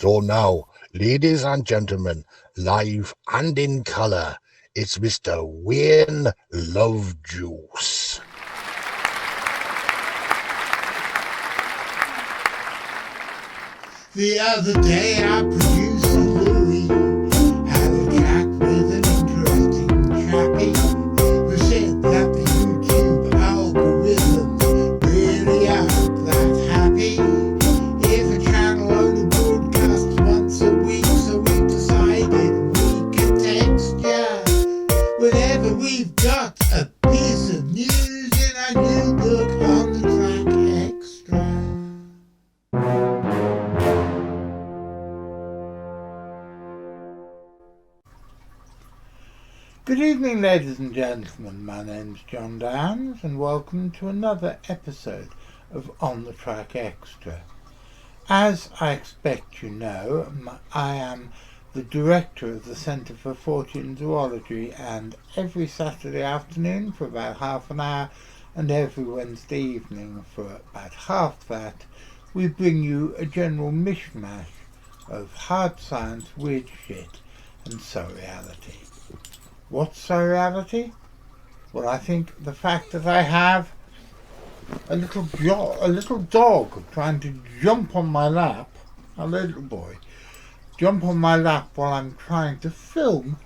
So now, ladies and gentlemen, live and in colour, it's Mr. Wayne Lovejuice. The other day our producer Louis had a chat with an interesting chappie who said that the YouTube algorithms really aren't that happy. If a channel only broadcasts once a week, so we decided we could text ya whenever we've got a piece of news in our new book On the Track Xtra. Good evening, ladies and gentlemen. My name's John Downs, and welcome to another episode of On the Track Xtra. As I expect you know, I am the director of the Centre for Fortean Zoology, and every Saturday afternoon for about half an hour and every Wednesday evening for about half that, we bring you a general mishmash of hard science, weird shit, and surreality. What's surreality? Well, I think the fact that I have a little dog trying to jump on my lap, a little boy, jump on my lap while I'm trying to film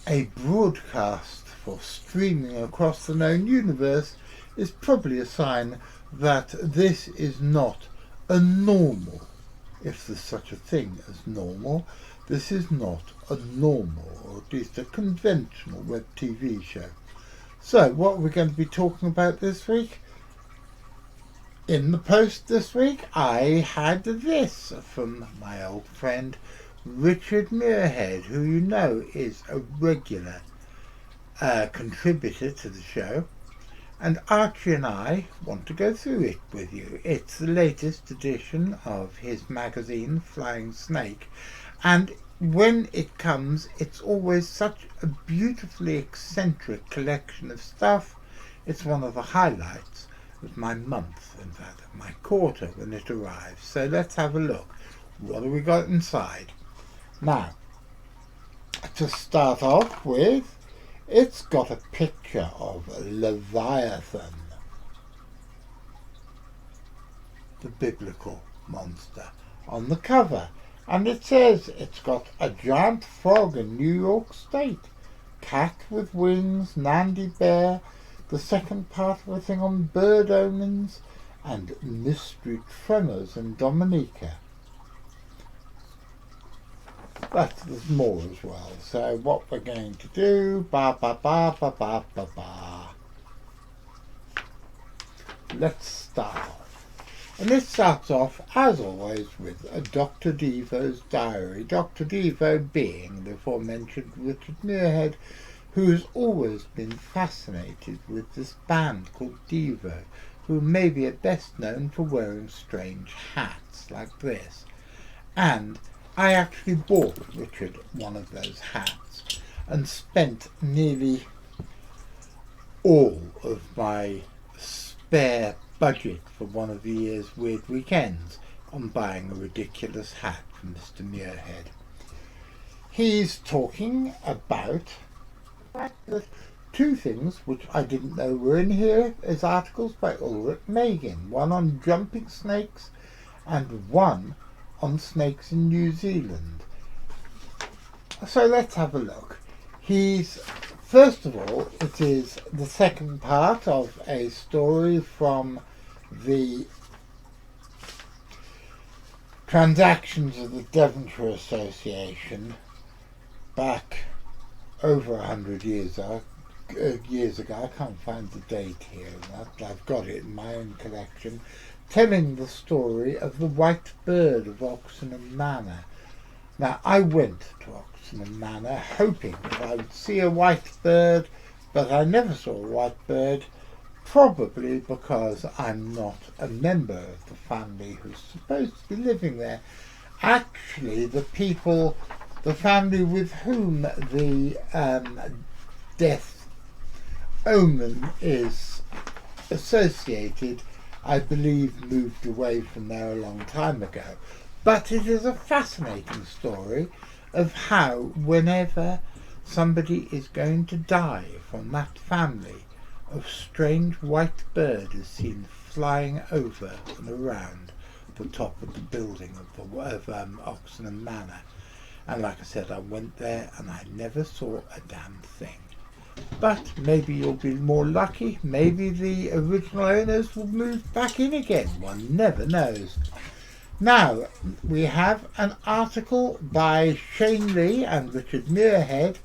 a broadcast for streaming across the known universe is probably a sign that this is not a normal, if there's such a thing as normal. This is not a normal, or at least a conventional web TV show. So, what are we going to be talking about this week? In the post this week, I had this from my old friend Richard Muirhead, who you know is a regular contributor to the show. And Archie and I want to go through it with you. It's the latest edition of his magazine, Flying Snake. And when it comes, it's always such a beautifully eccentric collection of stuff. It's one of the highlights of my month, in fact, of my quarter when it arrives. So let's have a look. What have we got inside? Now, to start off with, it's got a picture of Leviathan, the biblical monster, on the cover. And it says it's got a giant frog in New York State, cat with wings, Nandi bear, the second part of a thing on bird omens, and mystery tremors in Dominica. But there's more as well. So what we're going to do, let's start off. And this starts off, as always, with a Dr. Devo's diary. Dr. Devo being the aforementioned Richard Muirhead, who's always been fascinated with this band called Devo, who maybe are best known for wearing strange hats like this. And I actually bought Richard one of those hats and spent nearly all of my spare budget for one of the year's weird weekends on buying a ridiculous hat from Mr. Muirhead. He's talking about two things which I didn't know were in here as articles by Ulrich Megan, one on jumping snakes and one on snakes in New Zealand. So let's have a look. First of all, it is the second part of a story from the transactions of the Devonshire Association back over 100 years ago. I can't find the date here. I've got it in my own collection, telling the story of the White Bird of Oxenham Manor. Now, I went to Oxenham Manor hoping that I would see a white bird, but I never saw a white bird, probably because I'm not a member of the family who's supposed to be living there. Actually, the family with whom the death omen is associated, I believe moved away from there a long time ago. But it is a fascinating story of how whenever somebody is going to die from that family, a strange white bird is seen flying over and around the top of the building of Oxenham Manor. And like I said, I went there and I never saw a damn thing. But maybe you'll be more lucky. Maybe the original owners will move back in again. One never knows. Now, we have an article by Shane Lee and Richard Muirhead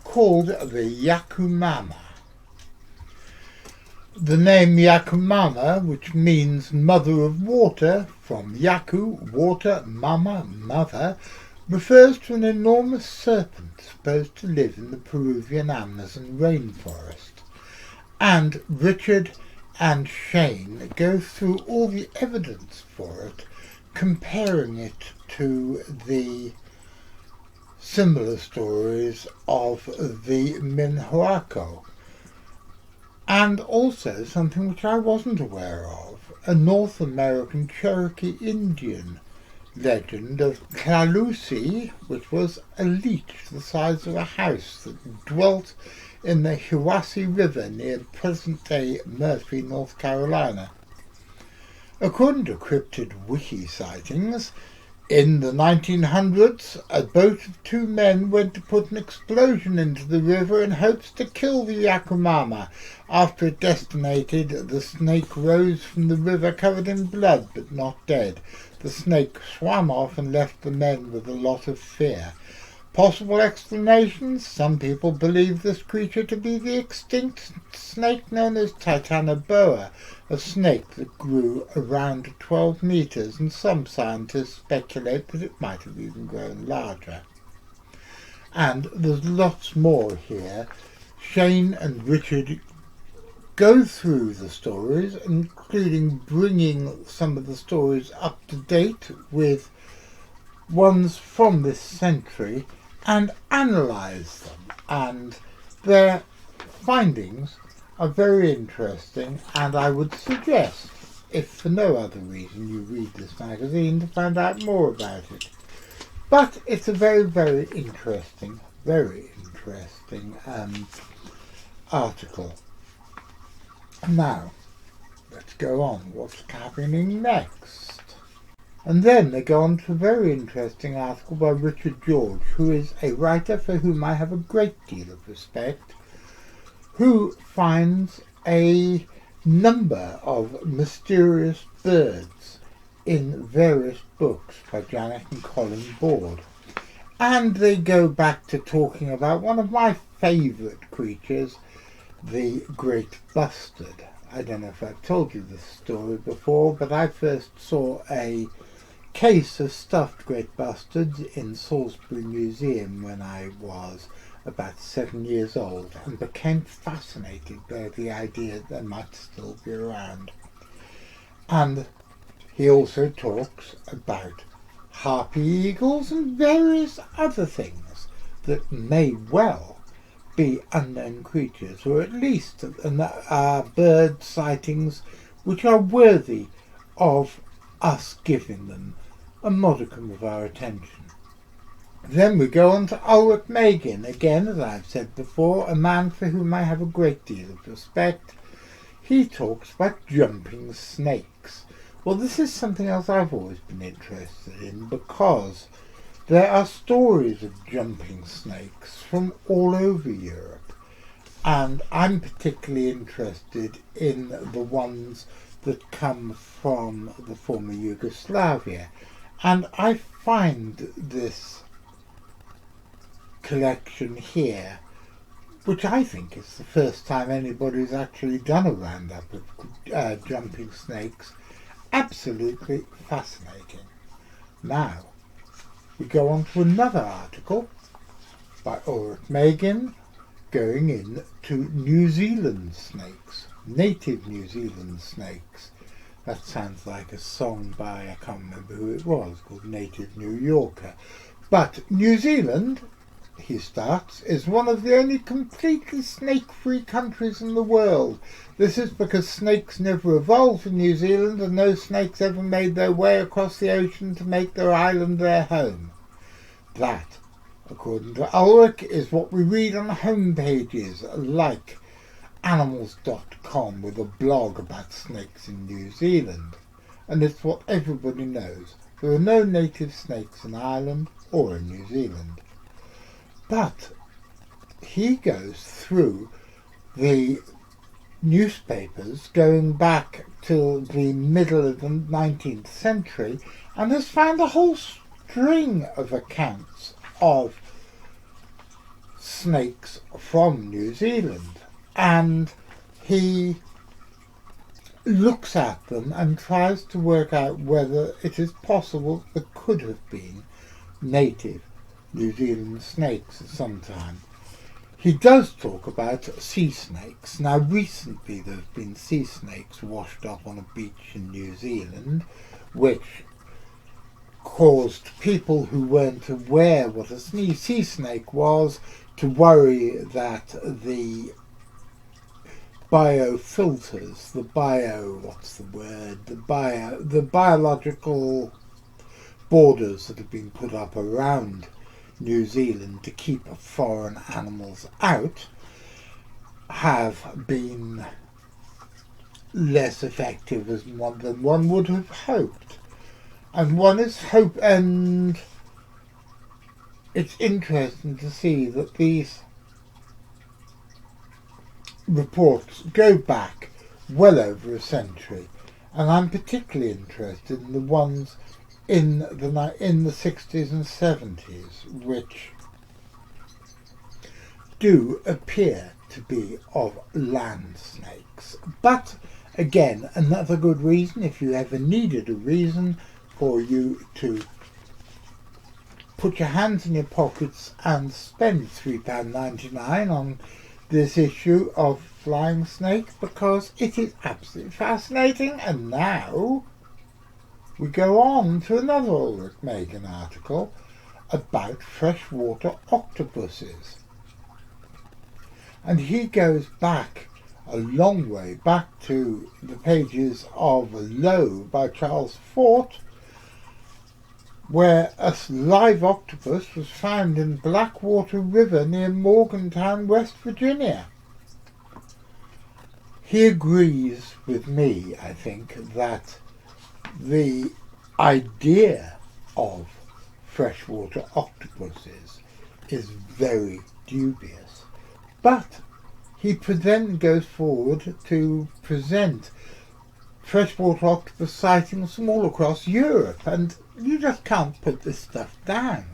called The Yakumama. The name Yakumama, which means mother of water, from Yaku, water, mama, mother, refers to an enormous serpent supposed to live in the Peruvian Amazon rainforest. And Richard and Shane go through all the evidence for it, comparing it to the similar stories of the Minhuaco. And also something which I wasn't aware of, a North American Cherokee Indian legend of Tlalusi, which was a leech the size of a house that dwelt in the Hiwassee River near present-day Murphy, North Carolina. According to cryptid wiki sightings, in the 1900s, a boat of two men went to put an explosion into the river in hopes to kill the Yakumama. After it detonated, the snake rose from the river covered in blood but not dead. The snake swam off and left the men with a lot of fear. Possible explanations: some people believe this creature to be the extinct snake known as Titanoboa, a snake that grew around 12 meters, and some scientists speculate that it might have even grown larger. And there's lots more here. Shane and Richard go through the stories, including bringing some of the stories up to date with ones from this century, and analyse them, and their findings are very interesting, and I would suggest, if for no other reason, you read this magazine to find out more about it. But it's a very, very interesting article. Now, let's go on. What's happening next? And then they go on to a very interesting article by Richard George, who is a writer for whom I have a great deal of respect, who finds a number of mysterious birds in various books by Janet and Colin Board. And they go back to talking about one of my favourite creatures, the great bustard. I don't know if I've told you this story before, but I first saw a case of stuffed great bustards in Salisbury Museum when I was about 7 years old, and became fascinated by the idea that they might still be around. And he also talks about harpy eagles and various other things that may well be unknown creatures, or at least bird sightings which are worthy of us giving them a modicum of our attention. Then we go on to Ulrich Magin, again, as I've said before, a man for whom I have a great deal of respect. He talks about jumping snakes. Well, this is something else I've always been interested in, because there are stories of jumping snakes from all over Europe, and I'm particularly interested in the ones that come from the former Yugoslavia. And I find this collection here, which I think is the first time anybody's actually done a roundup of jumping snakes, absolutely fascinating. Now, we go on to another article by Ulrich Magin, going in to New Zealand snakes, native New Zealand snakes. That sounds like a song by, I can't remember who it was, called Native New Yorker. But New Zealand he starts, is one of the only completely snake-free countries in the world. This is because snakes never evolved in New Zealand and no snakes ever made their way across the ocean to make their island their home. That, according to Ulrich, is what we read on home pages like animals.com with a blog about snakes in New Zealand. And it's what everybody knows. There are no native snakes in Ireland or in New Zealand. But he goes through the newspapers going back to the middle of the 19th century and has found a whole string of accounts of snakes from New Zealand. And he looks at them and tries to work out whether it is possible there could have been native New Zealand snakes at some time. He does talk about sea snakes. Now recently there have been sea snakes washed up on a beach in New Zealand, which caused people who weren't aware what a sea snake was to worry that the biofilters, the biological borders that have been put up around New Zealand to keep foreign animals out have been less effective than one would have hoped. And it's interesting to see that these reports go back well over a century, and I'm particularly interested in the ones in the 60s and 70s, which do appear to be of land snakes. But again, another good reason, if you ever needed a reason for you to put your hands in your pockets and spend £3.99 on this issue of flying snakes, because it is absolutely fascinating. And now we go on to another Ulrich Megan article about freshwater octopuses. And he goes back a long way, back to the pages of Low by Charles Fort, where a live octopus was found in Blackwater River near Morgantown, West Virginia. He agrees with me, I think, that the idea of freshwater octopuses is very dubious. But he then goes forward to present freshwater octopus sightings from all across Europe, and you just can't put this stuff down.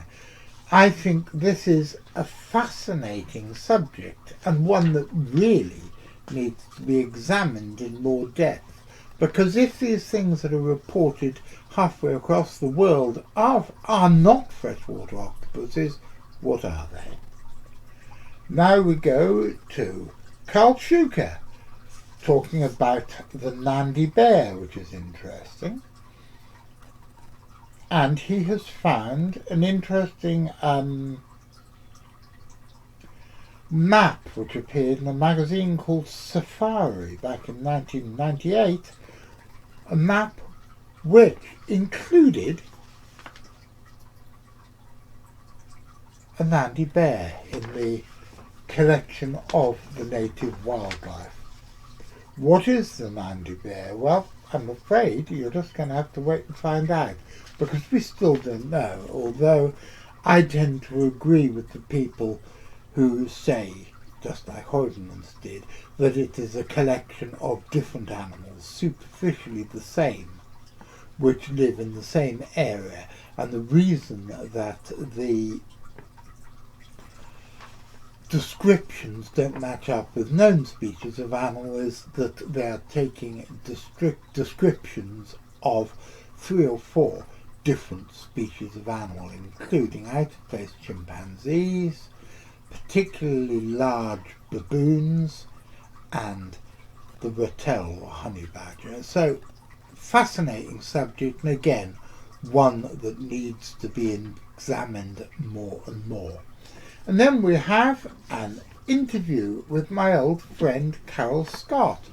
I think this is a fascinating subject and one that really needs to be examined in more depth. Because if these things that are reported halfway across the world are not freshwater octopuses, what are they? Now we go to Carl Schuker, talking about the Nandi bear, which is interesting. And he has found an interesting map which appeared in a magazine called Safari back in 1998, a map which included a Nandi bear in the collection of the native wildlife. What is the Nandi bear? Well, I'm afraid you're just going to have to wait and find out, because we still don't know, although I tend to agree with the people who say, just like Hoydemans did, that it is a collection of different animals, superficially the same, which live in the same area. And the reason that the descriptions don't match up with known species of animal is that they are taking descriptions of 3 or 4 different species of animal, including out-of-place chimpanzees, particularly large baboons, and the rattle or honey badger. So, fascinating subject, and again, one that needs to be examined more and more. And then we have an interview with my old friend Carol Scott,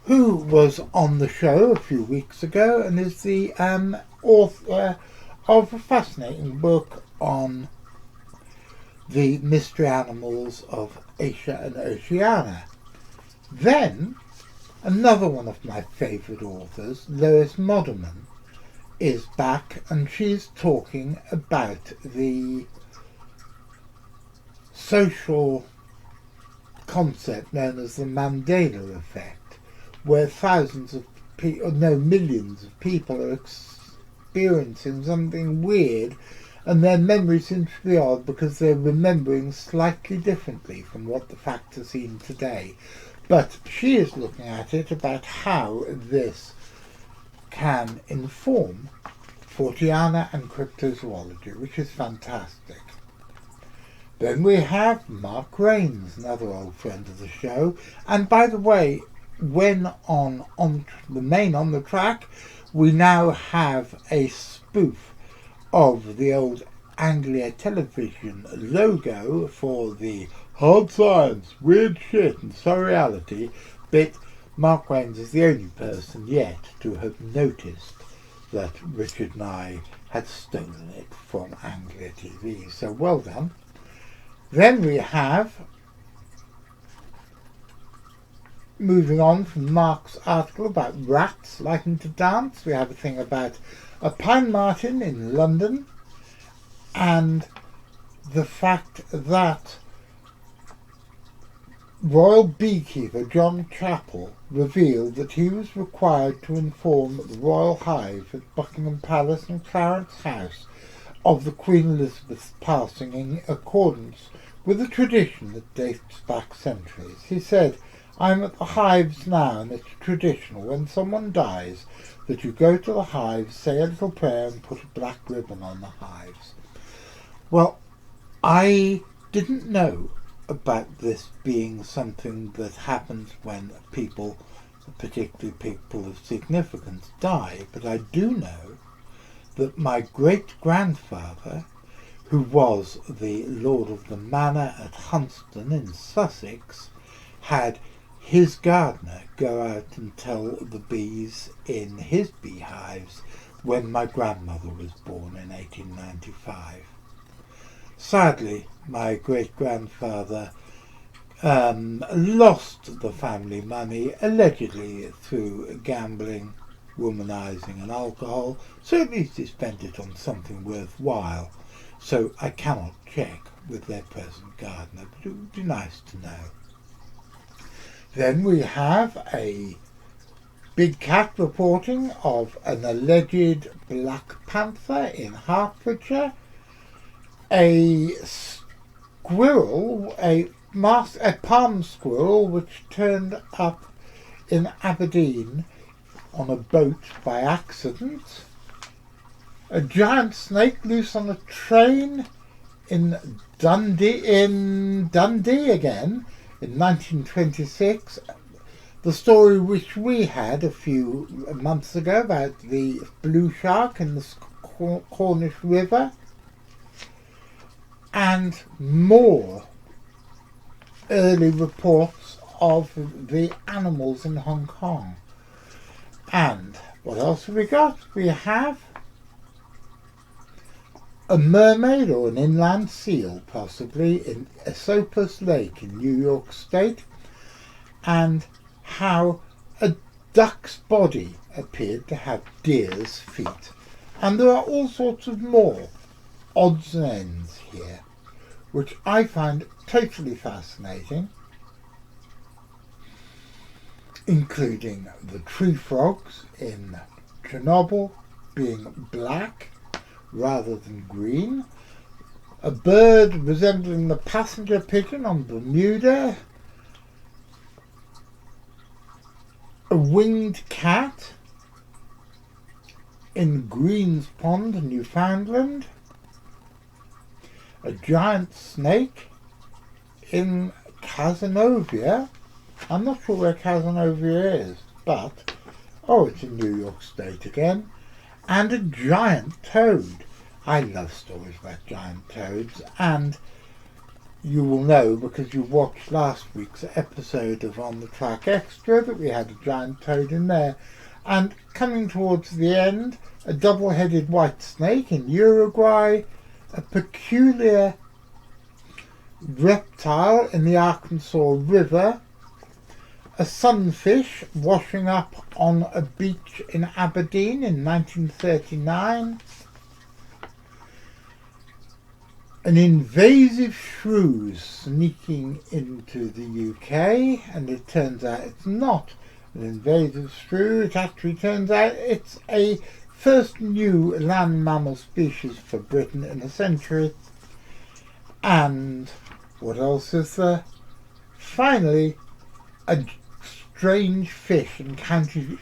who was on the show a few weeks ago and is the author of a fascinating book on the mystery animals of Asia and Oceania. Then, another one of my favourite authors, Lois Moderman, is back, and she's talking about the social concept known as the Mandela effect, where thousands of people, no, millions of people are experiencing something weird, and their memory seems to be odd because they're remembering slightly differently from what the facts are seen today. But she is looking at it about how this can inform Forteana and cryptozoology, which is fantastic. Then we have Mark Rains, another old friend of the show. And by the way, when on the main On the Track, we now have a spoof of the old Anglia television logo for the hard science, weird shit and surreality bit. Mark Rains is the only person yet to have noticed that Richard and I had stolen it from Anglia TV, so well done. Then we have, moving on from Mark's article about rats liking to dance, we have a thing about a pine marten in London and the fact that royal beekeeper John Chappell revealed that he was required to inform the royal hive at Buckingham Palace and Clarence House of the Queen Elizabeth's passing in accordance with a tradition that dates back centuries. He said, "I'm at the hives now, and it's traditional when someone dies that you go to the hives, say a little prayer and put a black ribbon on the hives." Well, I didn't know about this being something that happens when people, particularly people of significance, die, but I do know that my great-grandfather, who was the Lord of the Manor at Hunston in Sussex, had his gardener go out and tell the bees in his beehives when my grandmother was born in 1895. Sadly, my great-grandfather lost the family money, allegedly through gambling, womanizing and alcohol, so at least he spent it on something worthwhile. So I cannot check with their present gardener, but it would be nice to know. Then we have a big cat reporting of an alleged black panther in Hertfordshire, a squirrel, a palm squirrel which turned up in Aberdeen on a boat by accident, a giant snake loose on a train in Dundee again in 1926, the story which we had a few months ago about the blue shark in the Cornish River, and more early reports of the animals in Hong Kong. And what else have we got? We have a mermaid or an inland seal, possibly, in Esopus Lake in New York State, and how a duck's body appeared to have deer's feet. And there are all sorts of more odds and ends here, which I find totally fascinating, including the tree frogs in Chernobyl being black rather than green, a bird resembling the passenger pigeon on Bermuda, a winged cat in Green's Pond, Newfoundland, a giant snake in Cazenovia. I'm not sure where Cazenovia is, but, it's in New York State again, and a giant toad. I love stories about giant toads, and you will know, because you watched last week's episode of On the Track Xtra, that we had a giant toad in there. And coming towards the end, a double-headed white snake in Uruguay, a peculiar reptile in the Arkansas River, a sunfish washing up on a beach in Aberdeen in 1939, an invasive shrew sneaking into the UK, and it turns out it's not an invasive shrew. It actually turns out it's a first new land mammal species for Britain in a century. And what else is there? Finally, a strange fish in County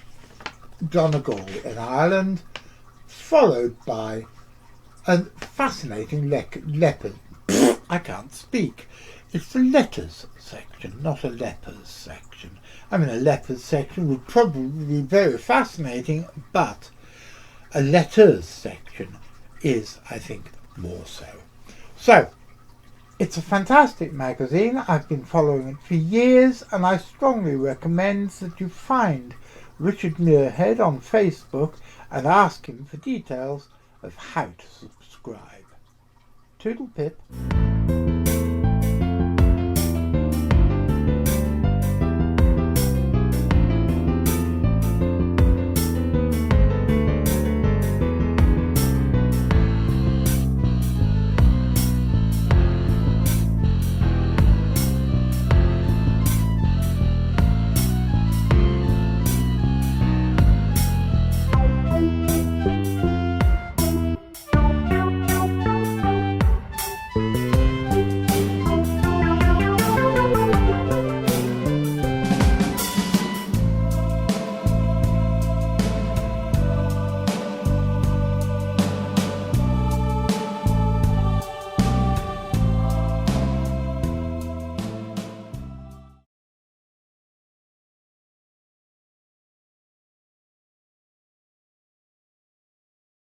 Donegal in Ireland, followed by a fascinating leopard. I can't speak. It's the letters section, not a lepers section. I mean, a leopard section would probably be very fascinating, but a letters section is, I think, more so. So, it's a fantastic magazine. I've been following it for years, and I strongly recommend that you find Richard Muirhead on Facebook and ask him for details of how to subscribe. Toodle pip.